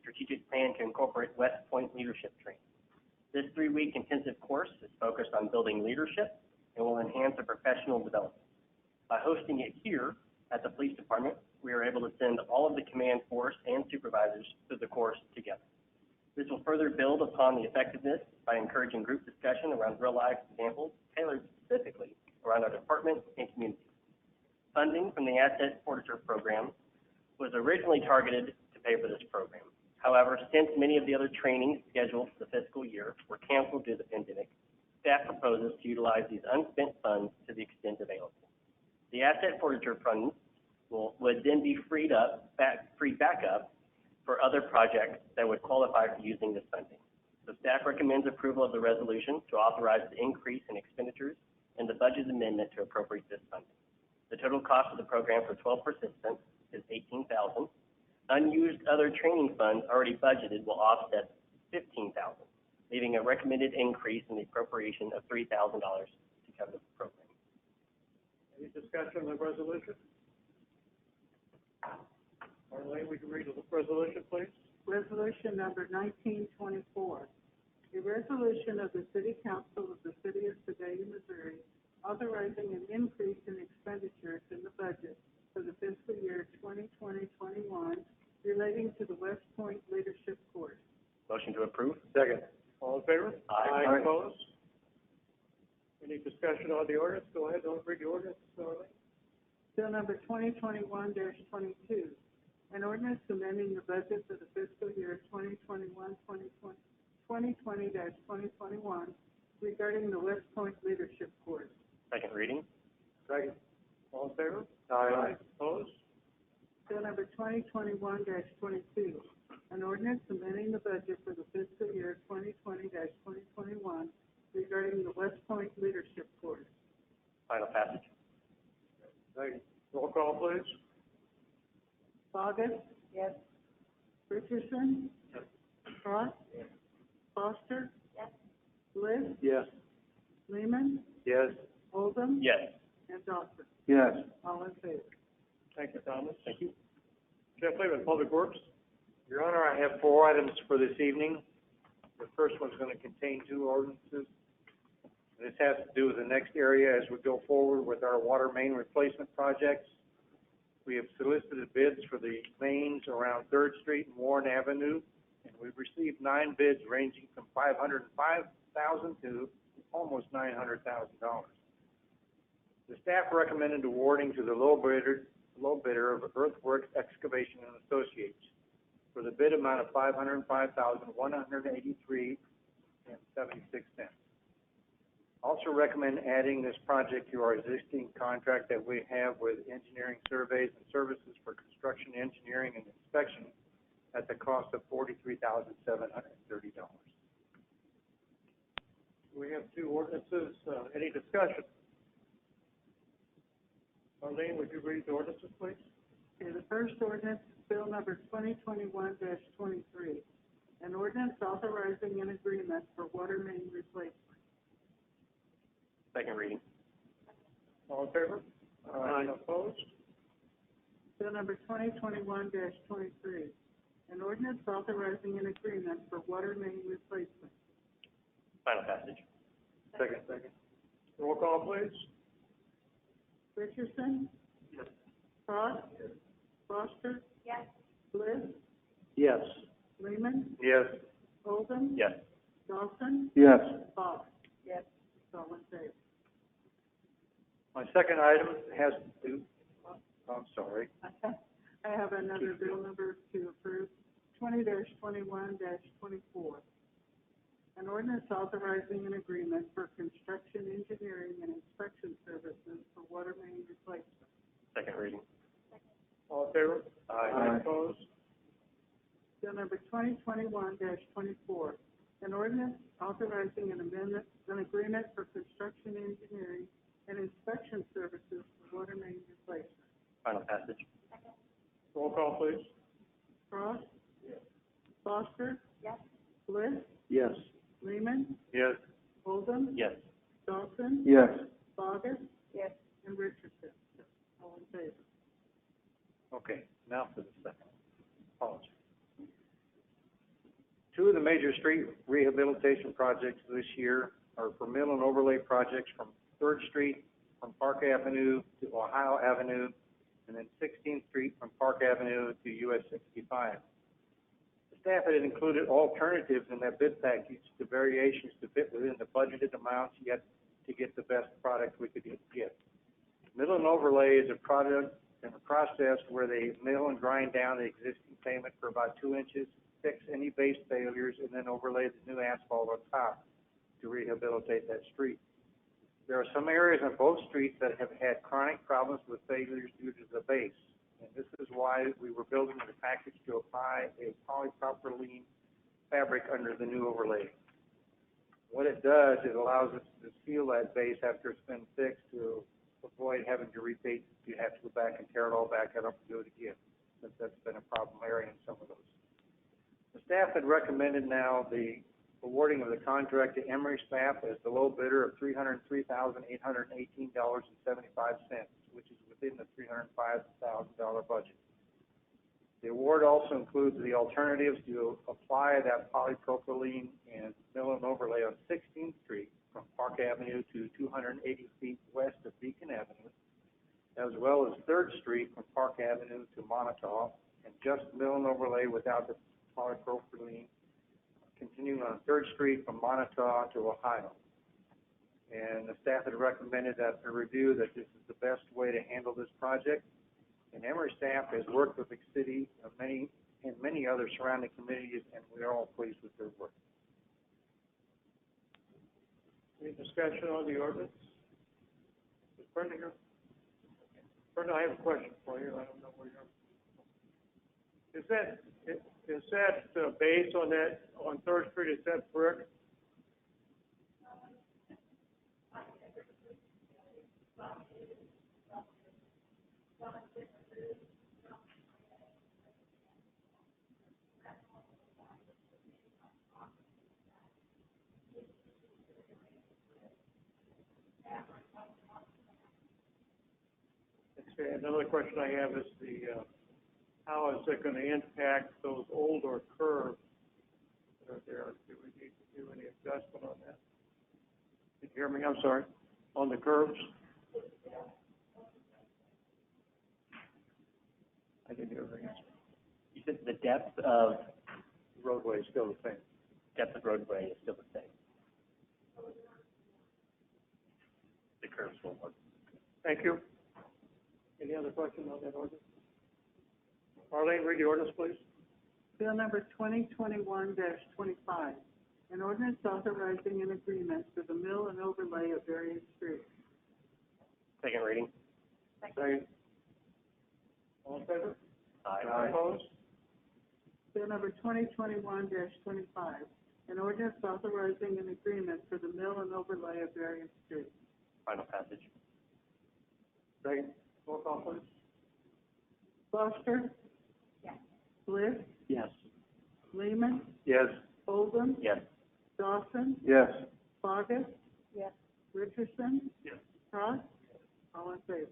strategic plan to incorporate West Point leadership training. This 3-week intensive course is focused on building leadership and will enhance our professional development. By hosting it here at the police department, we are able to send all of the command force and supervisors through the course together. This will further build upon the effectiveness by encouraging group discussion around real-life examples tailored specifically around our department and community. Funding from the Asset Forfeiture Program was originally targeted to pay for this program. However, since many of the other trainings scheduled for the fiscal year were canceled due to the pandemic, staff proposes to utilize these unspent funds to the extent available. The Asset Forfeiture funds would then be freed back up for other projects that would qualify for using this funding. So staff recommends approval of the resolution to authorize the increase in expenditures and the budget amendment to appropriate this funding. The total cost of the program for 12 participants is $18,000. Unused other training funds already budgeted will offset $15,000, leaving a recommended increase in the appropriation of $3,000 to cover the program. Any discussion on the resolution? Arlene, would you read the resolution, please? Resolution number 1924. A resolution of the City Council of the City of Sedalia, Missouri, authorizing an increase in expenditures in the budget for the fiscal year 2020-21 relating to the West Point Leadership Course. Motion to approve? Second. All in favor? Aye. Aye. Opposed? Any discussion on the ordinance? Go ahead, don't read the ordinance, Arlene. Bill number 2021-22. An ordinance amending the budget for the fiscal year 2020-2021 regarding the West Point Leadership Course. Second reading? Second. All in favor? Aye. Opposed? Bill number 2021-22. An ordinance amending the budget for the fiscal year 2020-2021 regarding the West Point Leadership Course. Final passage. Second. Roll call, please. Bogus? Yes. Richardson? Yes. Cross? Yes. Foster? Yes. Bliss? Yes. Lehman? Yes. Oldham? Yes. And Dawson? Yes. All in favor? Thank you, Thomas. Thank you. Jeff Lehman, Public Works. Your Honor, I have 4 items for this evening. The first one's going to contain 2 ordinances. This has to do with the next area as we go forward with our water main replacement projects. We have solicited bids for the mains around 3rd Street and Warren Avenue, and we've received 9 bids ranging from $505,000 to almost $900,000. The staff recommended awarding to the low bidder of Earthworks Excavation and Associates for the bid amount of $505,183.76. Also recommend adding this project to our existing contract that we have with Engineering Surveys and Services for Construction Engineering and Inspection at the cost of $43,730. We have 2 ordinances. Any discussion? Arlene, would you read the ordinances, please? Okay, the first ordinance is bill number 2021-23, an ordinance authorizing an agreement for water main replacement. Second reading. All in favor? Aye. Opposed? Bill number 2021-23, an ordinance authorizing an agreement for water main replacement. Final passage. Second. Roll call, please. Richardson? Yes. Cross? Yes. Foster? Yes. Bliss? Yes. Lehman? Yes. Oldham? Yes. Dawson? Yes. Bob? Yes. All in favor? My second item has to do, I'm sorry. I have another bill number to approve, 20-21-24. An ordinance authorizing an agreement for construction engineering and inspection services for water main replacement. Second reading. All in favor? Aye. Opposed? Bill number 2021-24. An ordinance authorizing an agreement for construction engineering and inspection services for water main replacement. Final passage. Roll call, please. Cross? Yes. Foster? Yes. Bliss? Yes. Lehman? Yes. Oldham? Yes. Dawson? Yes. Bogus? Yes. And Richardson? All in favor? Okay, now for the second. Apologies. 2 of the major street rehabilitation projects this year are for mill and overlay projects from 3rd Street from Park Avenue to Ohio Avenue, and then 16th Street from Park Avenue to US 65. The staff had included alternatives in that bid package to variations to fit within the budgeted amounts, yet to get the best product we could get. Mill and overlay is a product and a process where they mill and grind down the existing pavement for about 2 inches, fix any base failures, and then overlay the new asphalt on top to rehabilitate that street. There are some areas on both streets that have had chronic problems with failures due to the base, and this is why we were building the package to apply a polypropylene fabric under the new overlay. What it does, it allows us to seal that base after it's been fixed to avoid having to repeat. You have to go back and tear it all back up and do it again, since that's been a problem area in some of those. The staff had recommended now the awarding of the contract to Emery Staff as the low bidder of $303,818.75, which is within the $305,000 budget. The award also includes the alternatives to apply that polypropylene and mill and overlay on 16th Street from Park Avenue to 280 feet west of Beacon Avenue, as well as 3rd Street from Park Avenue to Montauk, and just mill and overlay without the polypropylene, continuing on 3rd Street from Montauk to Ohio. And the staff had recommended after review that this is the best way to handle this project. And Emery staff has worked with the city and many other surrounding communities, and we are all pleased with their work. Any discussion on the ordinance? Is Brenda here? Brenda, I have a question for you. I don't know where you're. Is that base on that, on Third Street, is that brick? Okay, another question I have is how is it going to impact those older curves that are there? Do we need to do any adjustment on that? Did you hear me? I'm sorry. On the curves? I didn't hear the answer. You said the depth of Roadway is still the same. depth of roadway is still the same. The curves will work. Thank you. Any other questions on that ordinance? Arlene, read the ordinance, please. Bill number 2021-25, an ordinance authorizing an agreement for the mill and overlay of various streets. Second reading. Second. All in favor? Aye. Opposed? Bill number 2021-25, an ordinance authorizing an agreement for the mill and overlay of various streets. Final passage. Second. Roll call, please. Foster? Yes. Bliss? Yes. Lehman? Yes. Oldham? Yes. Dawson? Yes. Bogus? Yes. Richardson? Yes. Cross? All in favor?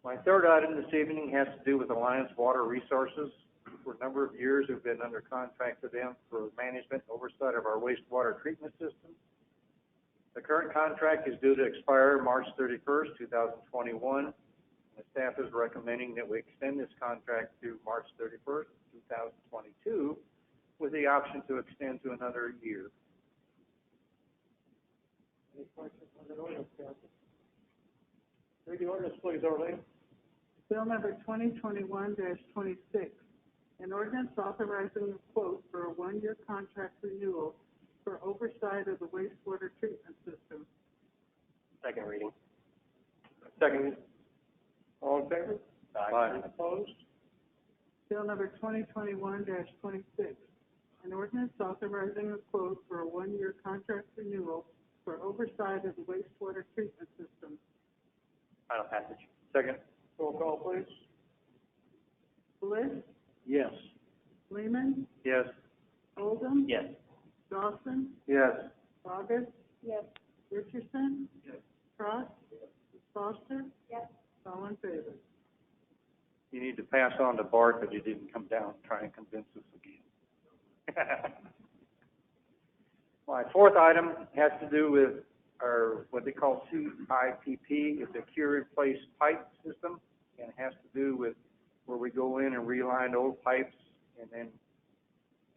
My third item this evening has to do with Alliance Water Resources. For a number of years, we've been under contract with them for management and oversight of our wastewater treatment system. The current contract is due to expire March 31st, 2021. The staff is recommending that we extend this contract to March 31st, 2022, with the option to extend to another year. Any questions on that ordinance, council? Read the ordinance, please, Arlene. Bill number 2021-26, an ordinance authorizing a quote for a one-year contract renewal for oversight of the wastewater treatment system. Second reading. Second. All in favor? Aye. Opposed? Bill number 2021-26, an ordinance authorizing a quote for a one-year contract renewal for oversight of the wastewater treatment system. Final passage. Second. Roll call, please. Bliss? Yes. Lehman? Yes. Oldham? Yes. Dawson? Yes. Bogus? Yes. Richardson? Yes. Cross? Foster? Yes. All in favor? You need to pass on to Bart that he didn't come down and try and convince us again. My fourth item has to do with our, what they call CIPP. It's a cure-in-place pipe system, and it has to do with where we go in and reline old pipes and then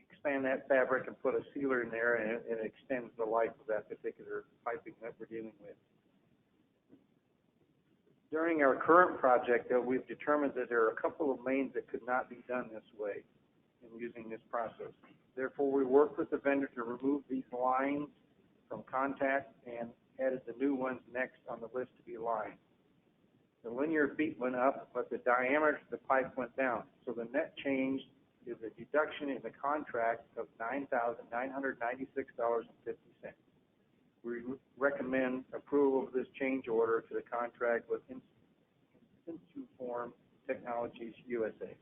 expand that fabric and put a sealer in there, and it extends the life of that particular piping that we're dealing with. During our current project, though, we've determined that there are a couple of mains that could not be done this way in using this process. Therefore, we worked with the vendor to remove these lines from contact and added the new ones next on the list to be lined. The linear feet went up, but the diameter of the pipe went down. So the net change is a deduction in the contract of $9,996.50. We recommend approval of this change order to the contract with Insuform Technologies USA.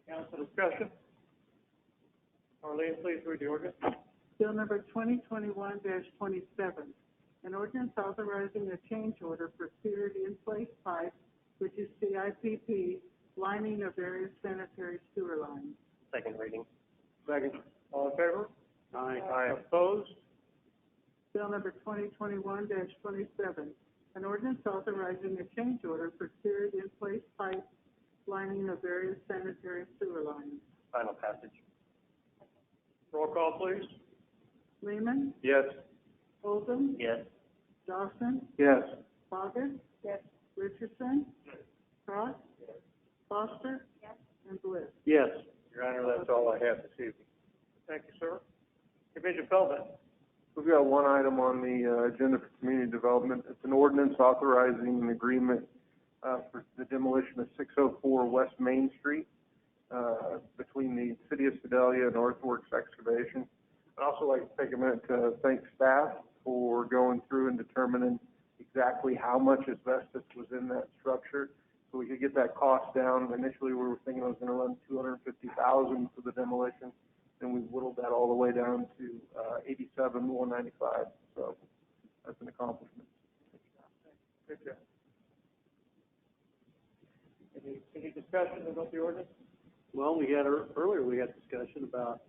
Council discussion. Arlene, please read the ordinance. Bill number 2021-27, an ordinance authorizing a change order for seared in-place pipe, which is CIPP, lining of various sanitary sewer lines. Second reading. Second. All in favor? Aye. Opposed? Bill number 2021-27, an ordinance authorizing a change order for seared in-place pipe, lining of various sanitary sewer lines. Final passage. Roll call, please. Lehman? Yes. Oldham? Yes. Dawson? Yes. Bogus? Yes. Richardson? Cross? Foster? Yes. And Bliss. Yes. Your Honor, that's all I have this evening. Thank you, sir. Commissioner Feldman. We've got one item on the agenda for community development. It's an ordinance authorizing an agreement for the demolition of 604 West Main Street, between the City of Sedalia and Earthworks Excavation. I'd also like to take a minute to thank staff for going through and determining exactly how much asbestos was in that structure, so we could get that cost down. Initially, we were thinking it was going to run $250,000 for the demolition, and we whittled that all the way down to $87,195. So that's an accomplishment. Good job. Any discussion about the ordinance? Well, we had, earlier we had discussion about,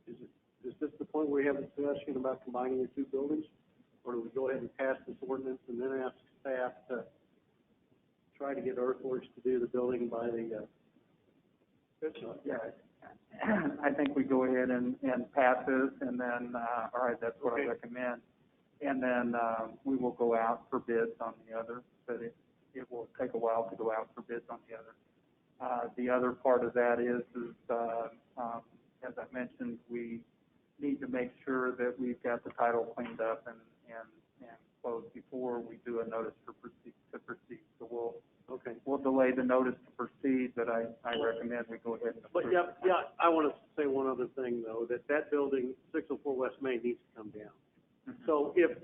is this the point where we have a discussion about combining the two buildings? Or do we go ahead and pass this ordinance and then ask staff to try to get Earthworks to do the building by the, Yeah, I think we go ahead and pass this, and then, all right, that's what I recommend. And then, we will go out for bids on the other, but it will take a while to go out for bids on the other. The other part of that is as I mentioned, we need to make sure that we've got the title cleaned up and closed before we do a notice to proceed. So we'll delay the notice to proceed, but I recommend we go ahead and but approve. yeah, I want to say one other thing though, that building, 604 West Main, needs to come down. Mm-hmm. So if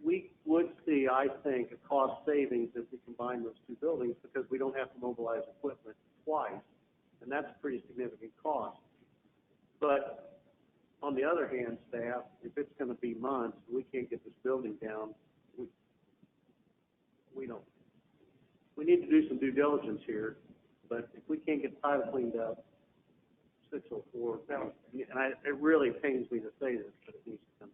we would see, I think, a cost savings if we combine those two buildings, because we don't have to mobilize equipment twice, and that's a pretty significant cost. But on the other hand, staff, if it's going to be months, we can't get this building down, we don't. We need to do some due diligence here, but if we can't get the title cleaned up, 604, and it really pains me to say this, but it needs to come.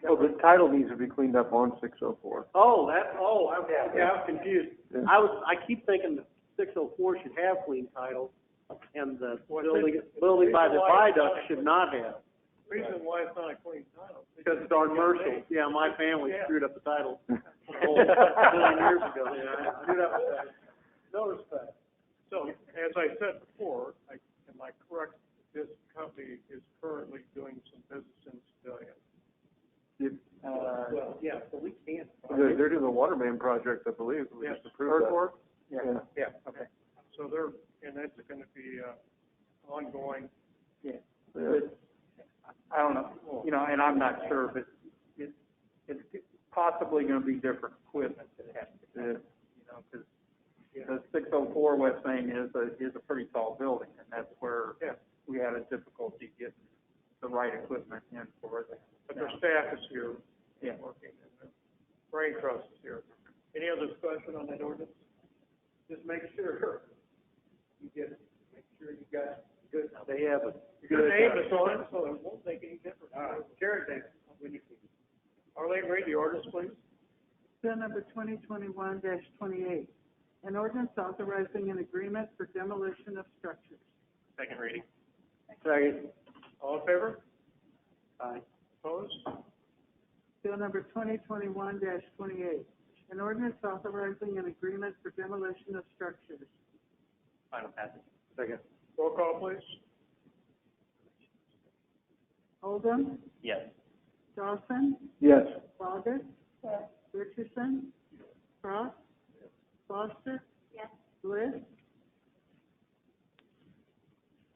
Oh, the title needs to be cleaned up on 604. I'm confused. Yeah. I keep thinking that 604 should have clean title, and the building by the viaduct should not have. Reason why it's not a clean title. Because it's on Marshall. Yeah, my family screwed up the title a million years ago. Yeah, I knew that was bad. No respect. So, as I said before, am I correct, this company is currently doing some business in Sedalia? Well, yeah, so we can't. They're doing the water main project, I believe. We Yes. just approved that. Earthworks? Yeah. Okay. So and that's going to be, ongoing. Yeah. I don't know, and I'm not sure, but it's possibly going to be different equipment that has to be, because the 604 West Main is a pretty tall building, and that's where we had a difficulty getting the right equipment in for it. But their staff is here. Yeah. Working, and the Brain Trust is here. Any other discussion on that ordinance? Just make sure you get it. Make sure you got good. They have a Good name is on it, so it won't make any difference. Jared, Davis. Arlene, read the ordinance, please. Bill number 2021-28, an ordinance authorizing an agreement for demolition of structures. Second reading. Second. All in favor? Aye. Opposed? Bill number 2021-28, an ordinance authorizing an agreement for demolition of structures. Final passage. Second. Roll call, please. Oldham, Yes. Dawson, Yes. Bogus, Richardson, Cross, Foster, Bliss,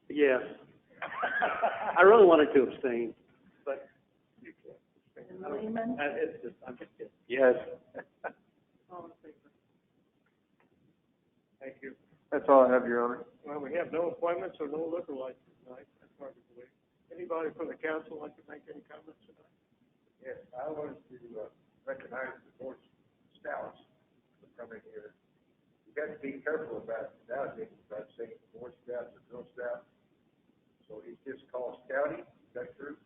Yes. I really wanted to abstain, but and Lehman. I'm just kidding. Yes. All in favor. Thank you. That's all I have, Your Honor. Well, we have no appointments or no liquor license tonight. That's hard to believe. Anybody from the council like to make any comments tonight? Yes, I wanted to recognize the board's scouts for coming here. You got to be careful about nowadays about saying Boy Scouts or Girl Scouts. So it's just called Scouting. Is that true?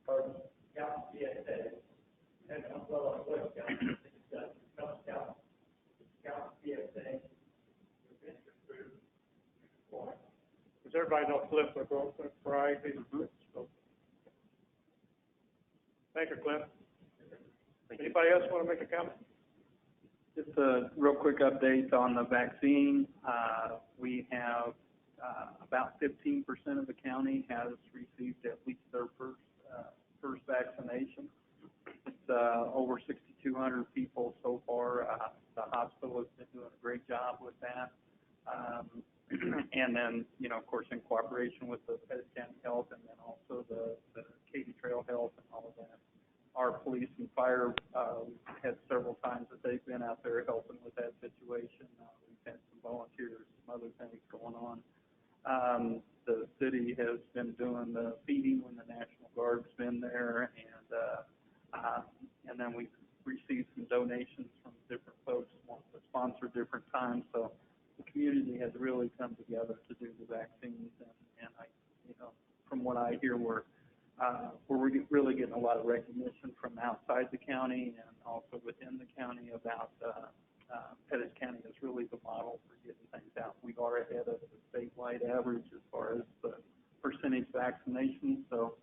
Pardon? And well, Boy Scouts, Cub Scouts, Scouts PSA. Does everybody know Cliff McGraw, Variety? Thank you, Cliff. Anybody else want to make a comment? Just a real quick update on the vaccine. We have about 15% of the county has received at least their first first vaccination. It's over 6,200 people so far. The hospital has been doing a great job with that. And then, of course, in cooperation with the Pettis County Health and then also the Katy Trail Health and all of that. Our police and fire, we've had several times that they've been out there helping with that situation. We've had some volunteers, some other things going on. The city has been doing the feeding when the National Guard's been there, and then we've received some donations from different folks who want to sponsor different times. So the community has really come together to do the vaccines, and I, from what I hear, we're really getting a lot of recognition from outside the county and also within the county about Pettis County is really the model for getting things out. We are ahead of the statewide average as far as the percentage vaccination. So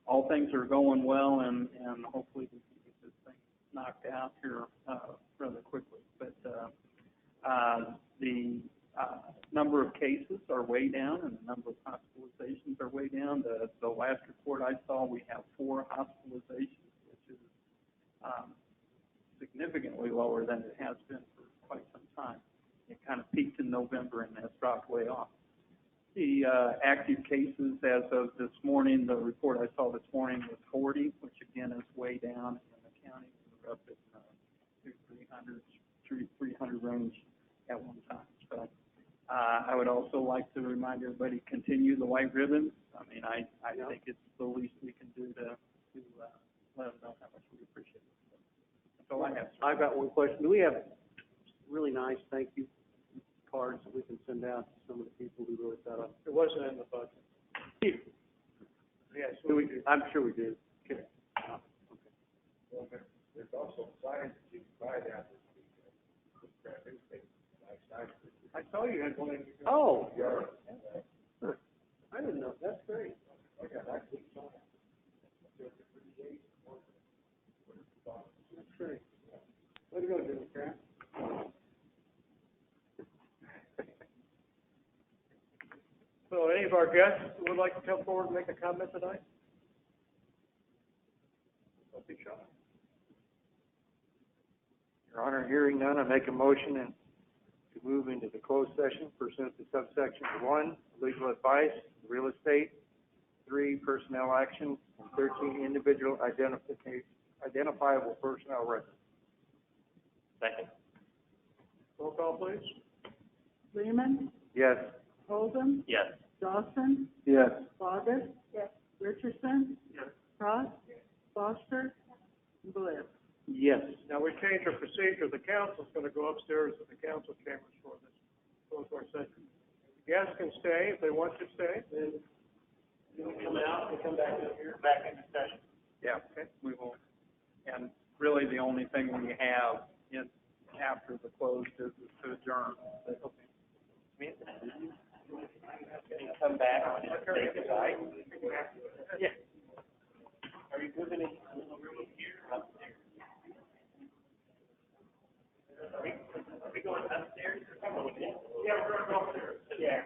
all things are going well, and hopefully we can get this thing knocked out here rather quickly. But the number of cases are way down, and the number of hospitalizations are way down. The last report I saw, we have 4 hospitalizations, which is significantly lower than it has been for quite some time. It kind of peaked in November and has dropped way off. The active cases as of this morning, the report I saw this morning was 40, which again is way down in the county. We're up at 300 range at one time. So I would also like to remind everybody, continue the white ribbons. I mean, I think it's the least we can do to let them know how much we appreciate it. That's all I have. I've got one question. Do we have really nice thank you cards that we can send out to some of the people who really thought up? It wasn't in the budget. Yes, Do we? I'm sure we do. Okay. Well, there's also signs that you can buy down this weekend. Newspaper, nice signs. I saw you had one in your. Oh. Huh. I didn't know. That's great. I got nice big signs. That's great. Way to go, Democrat. So any of our guests would like to come forward and make a comment tonight? Don't be shy. Your Honor, hearing none, I make a motion to move into the closed session pursuant to subsections 1, legal advice, real estate, 3, personnel action, and 13, individual identifiable personnel records. Second. Roll call, please. Lehman, Yes. Holden, Yes. Dawson, Yes. Bogus, Yes. Richardson, Yes. Cross, Foster, and Bliss. Yes. Now, we changed our procedure. The council's going to go upstairs to the council chambers for this closed door session. Guests can stay if they want to stay. Then you'll come out and come back up here. Back into session. Yeah, we will. And really, the only thing we have in after the closed is to adjourn. Come back and say goodbye. Yeah. Are you moving in? Upstairs. Are we going upstairs or going in? Yeah, we're going to go upstairs. Yeah.